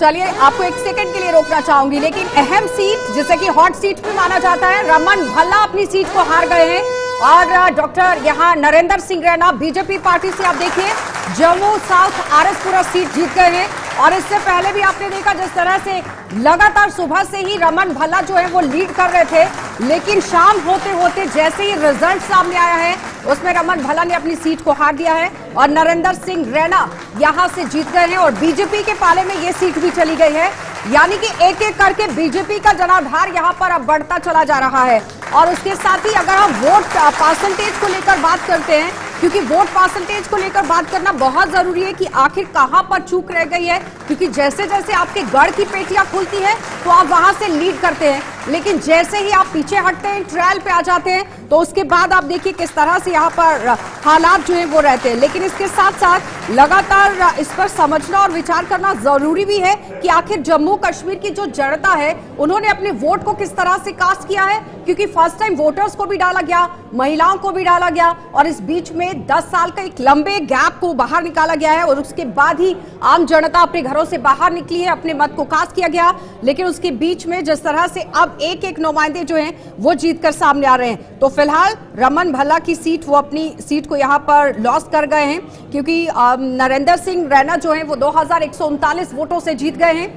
चलिए, आपको एक सेकंड के लिए रोकना चाहूंगी, लेकिन अहम सीट जिसे कि हॉट सीट भी माना जाता है, रमन भल्ला अपनी सीट को हार गए हैं और डॉक्टर यहाँ नरेंद्र सिंह रैना बीजेपी पार्टी से आप देखिए जम्मू साउथ आरएसपुरा सीट जीत गए हैं। और इससे पहले भी आपने देखा जिस तरह से लगातार सुबह से ही रमन भल्ला जो है वो लीड कर रहे थे, लेकिन शाम होते होते जैसे ही रिजल्ट सामने आया है उसमें रमन भल्ला ने अपनी सीट को हार दिया है और नरेंद्र सिंह रैना यहां से जीत गए हैं और बीजेपी के पाले में ये सीट भी चली गई है। यानी कि एक एक करके बीजेपी का जनाधार यहां पर अब बढ़ता चला जा रहा है। और उसके साथ ही अगर हम वोट परसेंटेज को लेकर बात करते हैं, क्योंकि वोट परसेंटेज को लेकर बात करना बहुत जरूरी है कि आखिर कहां पर चूक रह गई है, क्योंकि जैसे जैसे आपके गढ़ की पेटियां खुलती है तो आप वहां से लीड करते हैं, लेकिन जैसे ही आप पीछे हटते हैं, ट्रायल पे आ जाते हैं, तो उसके बाद आप देखिए किस तरह से यहाँ पर हालात जो है वो रहते हैं। लेकिन इसके साथ साथ लगातार इस पर समझना और विचार करना जरूरी भी है कि आखिर जम्मू कश्मीर की जो जनता है उन्होंने अपने वोट को किस तरह से कास्ट किया है, क्योंकि फर्स्ट टाइम वोटर्स को भी डाला गया, महिलाओं को भी डाला गया और इस बीच में 10 साल का एक लंबे गैप को बाहर निकाला गया है और उसके बाद ही आम जनता अपने घरों से बाहर निकली है, अपने मत को कास्ट किया गया। लेकिन उसके बीच में जिस तरह से अब एक एक नुमाइंदे जो हैं वो जीतकर सामने आ रहे हैं, तो फिलहाल रमन भल्ला की सीट वो अपनी सीट को यहां पर लॉस कर गए हैं, क्योंकि नरेंद्र सिंह रैना जो है वो 2139 वोटों से जीत गए हैं